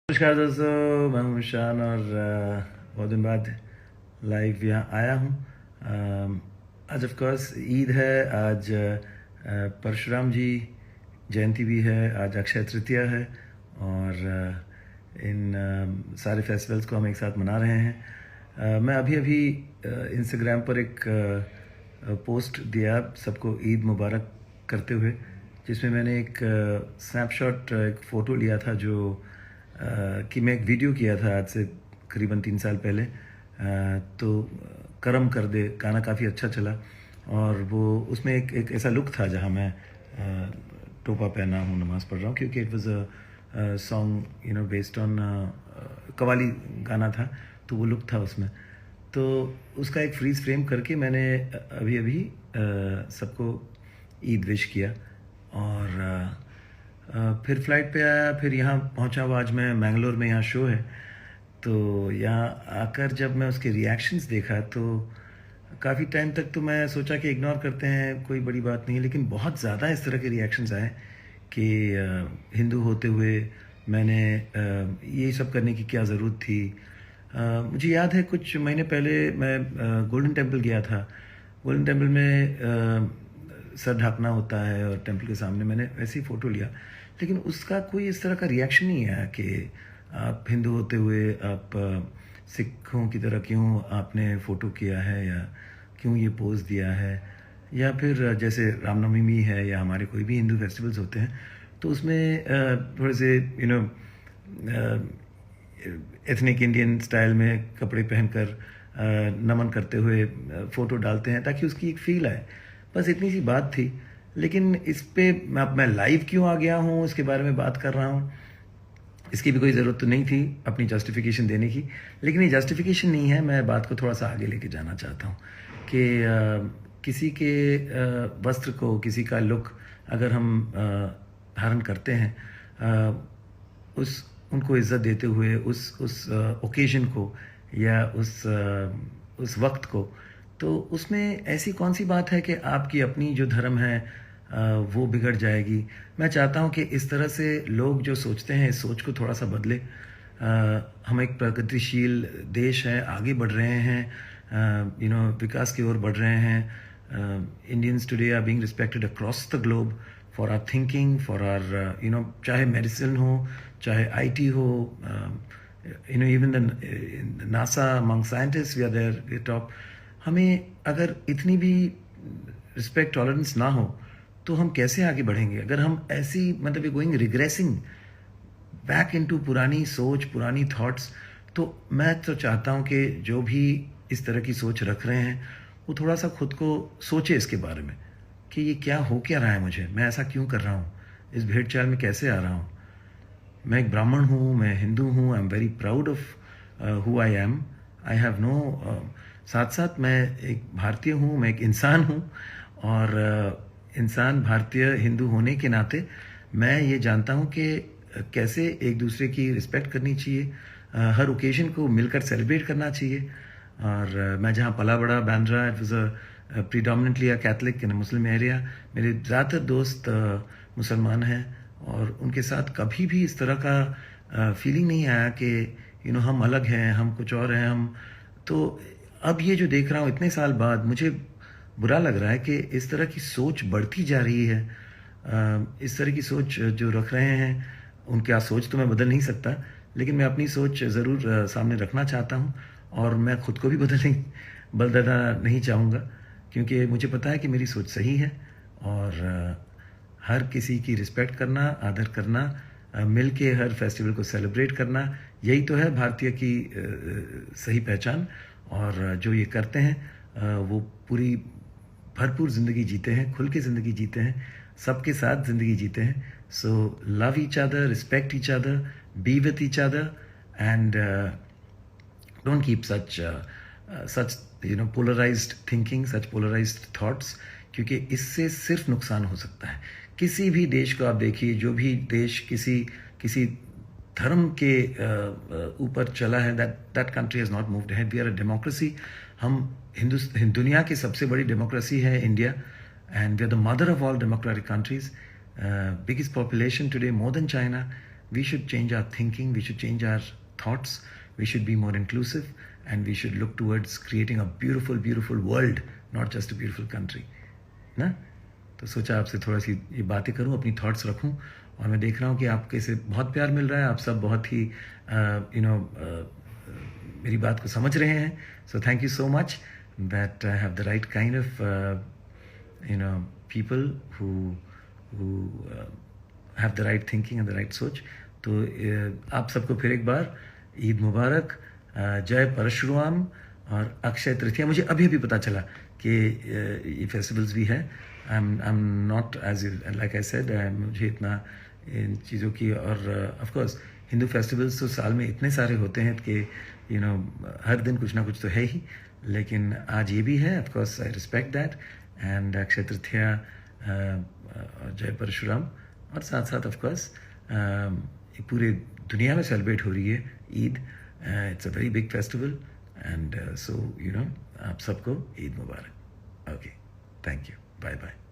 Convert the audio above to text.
नमस्कार दोस्तों, मैं हूं शान और बहुत दिन बाद लाइव यहाँ आया हूँ। आज ऑफ कोर्स ईद है, आज परशुराम जी जयंती भी है, आज अक्षय तृतीया है और इन सारे फेस्टिवल्स को हम एक साथ मना रहे हैं। मैं अभी अभी इंस्टाग्राम पर एक पोस्ट दिया सबको ईद मुबारक करते हुए, जिसमें मैंने एक स्नैपशॉट एक फ़ोटो लिया था जो कि मैं एक वीडियो किया था आज से करीबन 3 साल पहले। तो करम कर दे गाना काफ़ी अच्छा चला और वो उसमें एक ऐसा लुक था जहाँ मैं टोपा पहना हूँ, नमाज़ पढ़ रहा हूँ, क्योंकि it was a song based on qawwali गाना था, तो वो लुक था उसमें। तो उसका एक फ्रीज फ्रेम करके मैंने अभी अभी सबको ईद विश किया और फिर फ़्लाइट पे आया, फिर यहाँ पहुँचा हुआ। आज मैं मैंगलोर में, यहाँ शो है, तो यहाँ आकर जब मैं उसके रिएक्शंस देखा तो काफ़ी टाइम तक तो मैं सोचा कि इग्नोर करते हैं, कोई बड़ी बात नहीं है, लेकिन बहुत ज़्यादा इस तरह के रिएक्शंस आए कि हिंदू होते हुए मैंने ये सब करने की क्या ज़रूरत थी। मुझे याद है कुछ महीने पहले मैं गोल्डन टेम्पल गया था। गोल्डन टेम्पल में सर ढकना होता है और टेम्पल के सामने मैंने ऐसी फ़ोटो लिया, लेकिन उसका कोई इस तरह का रिएक्शन नहीं आया कि आप हिंदू होते हुए आप सिखों की तरह क्यों आपने फ़ोटो किया है या क्यों ये पोज दिया है, या फिर जैसे रामनवमी है या हमारे कोई भी हिंदू फेस्टिवल्स होते हैं तो उसमें थोड़े से एथनिक इंडियन स्टाइल में कपड़े पहनकर नमन करते हुए फ़ोटो डालते हैं ताकि उसकी एक फ़ील आए। बस इतनी सी बात थी। लेकिन इस पे अब मैं लाइव क्यों आ गया हूँ, इसके बारे में बात कर रहा हूँ, इसकी भी कोई ज़रूरत तो नहीं थी अपनी जस्टिफिकेशन देने की। लेकिन ये जस्टिफिकेशन नहीं है, मैं बात को थोड़ा सा आगे लेके जाना चाहता हूँ कि किसी के वस्त्र को, किसी का लुक अगर हम धारण करते हैं, उस उनको इज़्ज़त देते हुए उस ओकेजन को या उस वक्त को, तो उसमें ऐसी कौन सी बात है कि आपकी अपनी जो धर्म है वो बिगड़ जाएगी। मैं चाहता हूँ कि इस तरह से लोग जो सोचते हैं इस सोच को थोड़ा सा बदले। हम एक प्रगतिशील देश है, आगे बढ़ रहे हैं, विकास की ओर बढ़ रहे हैं। Indians today are being respected across the globe for our thinking, for our चाहे मेडिसिन हो, चाहे आईटी हो, even the NASA among scientist we are there top. हमें अगर इतनी भी रिस्पेक्ट टॉलरेंस ना हो तो हम कैसे आगे बढ़ेंगे? अगर हम ऐसी मतलब गोइंग रिग्रेसिंग बैक इनटू पुरानी सोच, पुरानी थॉट्स, तो मैं तो चाहता हूँ कि जो भी इस तरह की सोच रख रहे हैं वो थोड़ा सा खुद को सोचे इसके बारे में कि ये क्या हो क्या रहा है, मुझे मैं ऐसा क्यों कर रहा हूँ, इस भेड़ चाल में कैसे आ रहा हूँ। मैं एक ब्राह्मण हूँ, मैं हिंदू हूँ, I am very proud of who I am. I have no साथ साथ मैं एक भारतीय हूँ, मैं एक इंसान हूँ और इंसान भारतीय हिंदू होने के नाते मैं ये जानता हूँ कि कैसे एक दूसरे की रिस्पेक्ट करनी चाहिए, हर ओकेजन को मिलकर सेलिब्रेट करना चाहिए। और मैं जहाँ पला बड़ा, Bandra, it was a predominantly a Catholic in Muslim area. मेरे ज़्यादातर दोस्त मुसलमान हैं और उनके साथ कभी भी इस तरह का फीलिंग नहीं आया कि हम अलग हैं, हम कुछ और हैं। हम तो अब ये जो देख रहा हूँ इतने साल बाद, मुझे बुरा लग रहा है कि इस तरह की सोच बढ़ती जा रही है। इस तरह की सोच जो रख रहे हैं, उनकी सोच तो मैं बदल नहीं सकता, लेकिन मैं अपनी सोच ज़रूर सामने रखना चाहता हूँ और मैं खुद को भी बदलना नहीं चाहूँगा, क्योंकि मुझे पता है कि मेरी सोच सही है। और हर किसी की रिस्पेक्ट करना, आदर करना, मिल के हर फेस्टिवल को सेलिब्रेट करना, यही तो है भारतीय की सही पहचान। और जो ये करते हैं वो पूरी भरपूर ज़िंदगी जीते हैं, खुल के ज़िंदगी जीते हैं, सबके साथ ज़िंदगी जीते हैं। So love each other, respect each other, be with each other and don't keep such polarised thinking, such polarised thoughts, क्योंकि इससे सिर्फ नुकसान हो सकता है। किसी भी देश को आप देखिए, जो भी देश किसी धर्म के ऊपर चला है, that country has not moved ahead. We are a democracy. हम दुनिया की सबसे बड़ी डेमोक्रेसी है India, and we are the mother of all democratic countries, biggest population today, more than China, we should change our thinking, we should change our thoughts, we should be more inclusive, and we should look towards creating a beautiful, beautiful world, not just a beautiful country. ना? तो सोचा आपसे थोड़ा सी ये बातें करूं, अपनी thoughts रखूं, और मैं देख रहा हूं कि आपके से बहुत प्यार मिल रहा है, आप सब बहुत ही मेरी बात को समझ रहे हैं. So thank you so much that I have the right kind of people who have the right thinking and the right सोच. तो आप सबको फिर एक बार ईद मुबारक, जय परशुराम और अक्षय तृतीया. मुझे अभी अभी पता चला कि ये फेस्टिवल्स भी है. I am not as like I said, मुझे इतना इन चीज़ों की, और ऑफ कोर्स हिंदू फेस्टिवल्स तो साल में इतने सारे होते हैं कि हर दिन कुछ ना कुछ तो है ही, लेकिन आज ये भी है. Of course I respect that. And Akshaya Tritiya, जय परशुराम, और साथ साथ ऑफ कोर्स पूरे दुनिया में सेलिब्रेट हो रही है Eid. It's a very big festival, and so आप सबको Eid Mubarak. Okay, thank you, bye bye.